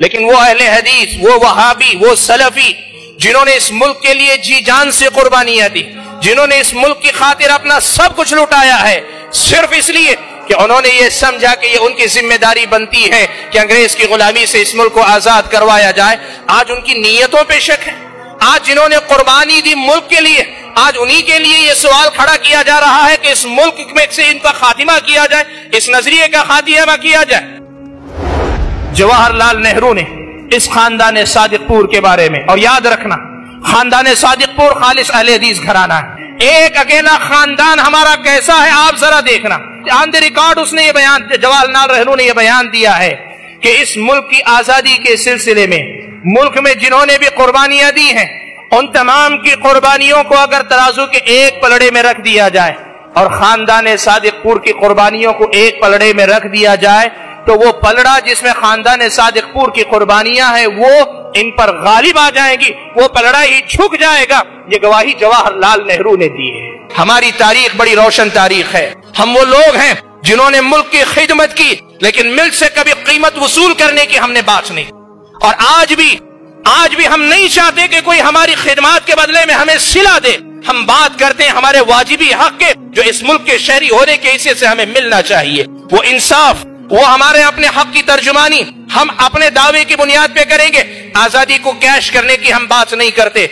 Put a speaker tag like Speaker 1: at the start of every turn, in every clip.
Speaker 1: لیکن وہ اہل حدیث، وہ وہابی، وہ سلفی جنہوں نے اس ملک کے لیے جی جان سے قربانیاں دی، جنہوں نے اس ملک کی خاطر اپنا سب کچھ لٹایا ہے، صرف اس لیے کہ انہوں نے یہ سمجھا کہ یہ ان کی ذمہ داری بنتی ہے کہ انگریز کی غلامی سے اس ملک کو آزاد کروایا جائے، آج ان کی نیتوں پہ شک ہے۔ آج جنہوں نے قربانی دی ملک کے لیے، آج انہی کے لیے یہ سوال کھڑا کیا جا رہا ہے کہ اس ملک میں سے ان کا خاتمہ کیا جائے، اس نظریے کا خاتمہ کیا جائے۔ جواہر لال نہرو نے اس خاندان صادق پور کے بارے میں، اور یاد رکھنا خاندان صادق پور خالص اہل حدیث گھرانہ ہے، ایک اکیلا خاندان ہمارا کیسا ہے آپ ذرا دیکھنا۔ آن دی ریکارڈ اس نے یہ بیان، جواہر لال نہرو نے یہ بیان دیا ہے کہ اس ملک کی آزادی کے سلسلے میں ملک میں جنہوں نے بھی قربانیاں دی ہیں، ان تمام کی قربانیوں کو اگر ترازو کے ایک پلڑے میں رکھ دیا جائے اور خاندان صادق پور کی قربانیوں کو ایک پلڑے میں رکھ دیا جائے تو وہ پلڑا جس میں خاندان صادق پور کی قربانیاں ہیں وہ ان پر غالب آ جائیں گی، وہ پلڑا ہی جھک جائے گا۔ یہ گواہی جواہر لال نہرو نے دی ہے۔ ہماری تاریخ بڑی روشن تاریخ ہے۔ ہم وہ لوگ ہیں جنہوں نے ملک کی خدمت کی، لیکن ملک سے کبھی قیمت وصول کرنے کی ہم نے بات نہیں، اور آج بھی ہم نہیں چاہتے کہ کوئی ہماری خدمات کے بدلے میں ہمیں صلہ دے۔ ہم بات کرتے ہیں ہمارے واجبی حق کے، جو اس ملک کے شہری ہونے کے حصے سے ہمیں ملنا چاہیے، وہ انصاف، وہ ہمارے اپنے حق کی ترجمانی ہم اپنے دعوے کی بنیاد پہ کریں گے۔ آزادی کو کیش کرنے کی ہم بات نہیں کرتے،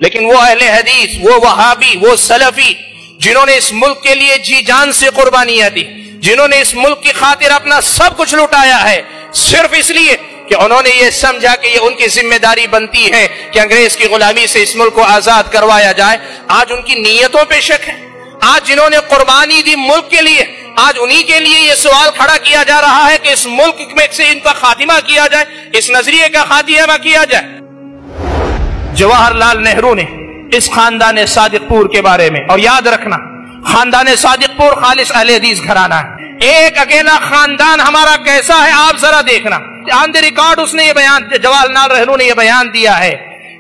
Speaker 1: لیکن وہ اہل حدیث، وہ وہابی، وہ سلفی جنہوں نے اس ملک کے لیے جی جان سے قربانیاں دی، جنہوں نے اس ملک کی خاطر اپنا سب کچھ لٹایا ہے، صرف اس لیے کہ انہوں نے یہ سمجھا کہ یہ ان کی ذمہ داری بنتی ہے کہ انگریز کی غلامی سے اس ملک کو آزاد کروایا جائے، آج ان کی نیتوں پہ شک ہے۔ آج جنہوں نے قربانی دی ملک کے لیے، آج انہی کے لیے یہ سوال کھڑا کیا جا رہا ہے کہ اس ملک میں سے ان کا خاتمہ کیا جائے، اس نظریے کا خاتمہ کیا جائے۔ جواہر لال نہرو نے اس خاندان صادق پور کے بارے میں، اور یاد رکھنا خاندان صادق پور خالص اہل حدیث گھرانہ ہے، ایک اکیلا خاندان ہمارا کیسا ہے آپ ذرا دیکھنا۔ آن دی ریکارڈ اس نے یہ بیان، جواہر لال نہرو نے یہ بیان دیا ہے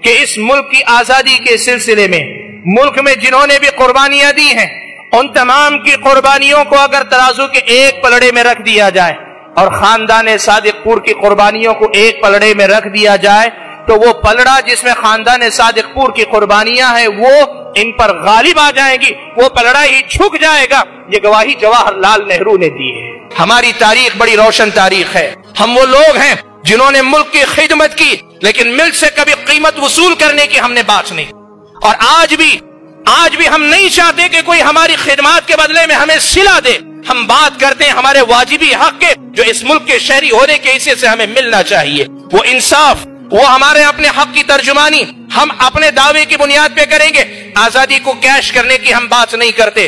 Speaker 1: کہ اس ملک کی آزادی کے سلسلے میں ملک میں جنہوں نے بھی قربانیاں دی ہیں، ان تمام کی قربانیوں کو اگر ترازو کے ایک پلڑے میں رکھ دیا جائے اور خاندان صادق پور کی قربانیوں کو ایک پلڑے میں رکھ دیا جائے تو وہ پلڑا جس میں خاندان صادق پور کی قربانیاں ہیں وہ ان پر غالب آ جائیں گی، وہ پلڑا ہی جھک جائے گا۔ یہ گواہی جواہر لال نہرو نے دی ہے۔ ہماری تاریخ بڑی روشن تاریخ ہے۔ ہم وہ لوگ ہیں جنہوں نے ملک کی خدمت کی، لیکن ملک سے کبھی قیمت وصول کرنے کی ہم نے بات نہیں، اور آج بھی ہم نہیں چاہتے کہ کوئی ہماری خدمات کے بدلے میں ہمیں صلہ دے۔ ہم بات کرتے ہیں ہمارے واجبی حق کے، جو اس ملک کے شہری ہونے کے حصے سے ہمیں ملنا چاہیے، وہ انصاف، وہ ہمارے اپنے حق کی ترجمانی ہم اپنے دعوے کی بنیاد پہ کریں گے۔ آزادی کو کیش کرنے کی ہم بات نہیں کرتے،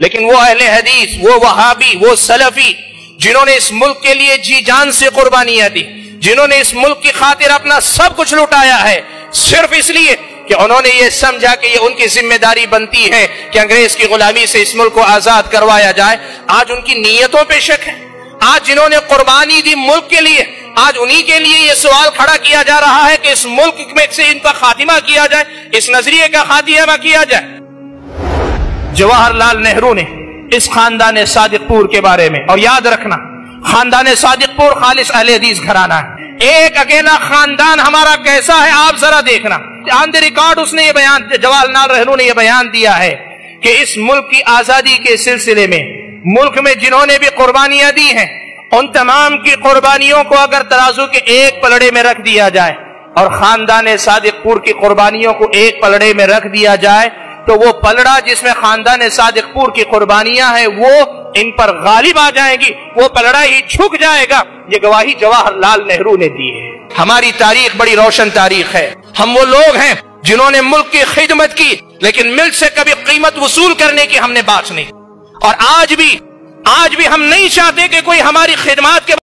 Speaker 1: لیکن وہ اہل حدیث، وہ وہابی، وہ سلفی جنہوں نے اس ملک کے لیے جی جان سے قربانیاں دی، جنہوں نے اس ملک کی خاطر اپنا سب کچھ لٹایا ہے، صرف اس لیے کہ انہوں نے یہ سمجھا کہ یہ ان کی ذمہ داری بنتی ہے کہ انگریز کی غلامی سے اس ملک کو آزاد کروایا جائے، آج ان کی نیتوں پہ شک ہے۔ آج جنہوں نے قربانی دی ملک کے لیے، آج انہی کے لیے یہ سوال کھڑا کیا جا رہا ہے کہ اس ملک میں سے ان کا خاتمہ کیا جائے، اس نظریے کا خاتمہ کیا جائے۔ جواہر لال نہرو نے اس خاندان صادق پور کے بارے میں، اور یاد رکھنا خاندان صادق پور خالص اہل حدیث گھرانہ ہے، ایک اکیلا خاندان ہمارا کیسا ہے آپ ذرا دیکھنا۔ آن دی ریکارڈ اس نے یہ بیان، جواہر لال نہرو نے یہ بیان دیا ہے کہ اس ملک کی آزادی کے سلسلے میں ملک میں جنہوں نے بھی قربانیاں دی ہیں، ان تمام کی قربانیوں کو اگر ترازو کے ایک پلڑے میں رکھ دیا جائے اور خاندان صادق پور کی قربانیوں کو ایک پلڑے میں رکھ دیا جائے تو وہ پلڑا جس میں خاندان صادق پور کی قربانیاں ہیں وہ ان پر غالب آ جائیں گی، وہ پلڑا ہی جھک جائے گا۔ یہ گواہی جواہر لال نہرو نے دی ہے۔ ہماری تاریخ بڑی روشن تاریخ ہے۔ ہم وہ لوگ ہیں جنہوں نے ملک کی خدمت کی، لیکن ملک سے کبھی قیمت وصول کرنے کی ہم نے بات نہیں، اور آج بھی ہم نہیں چاہتے کہ کوئی ہماری خدمات کے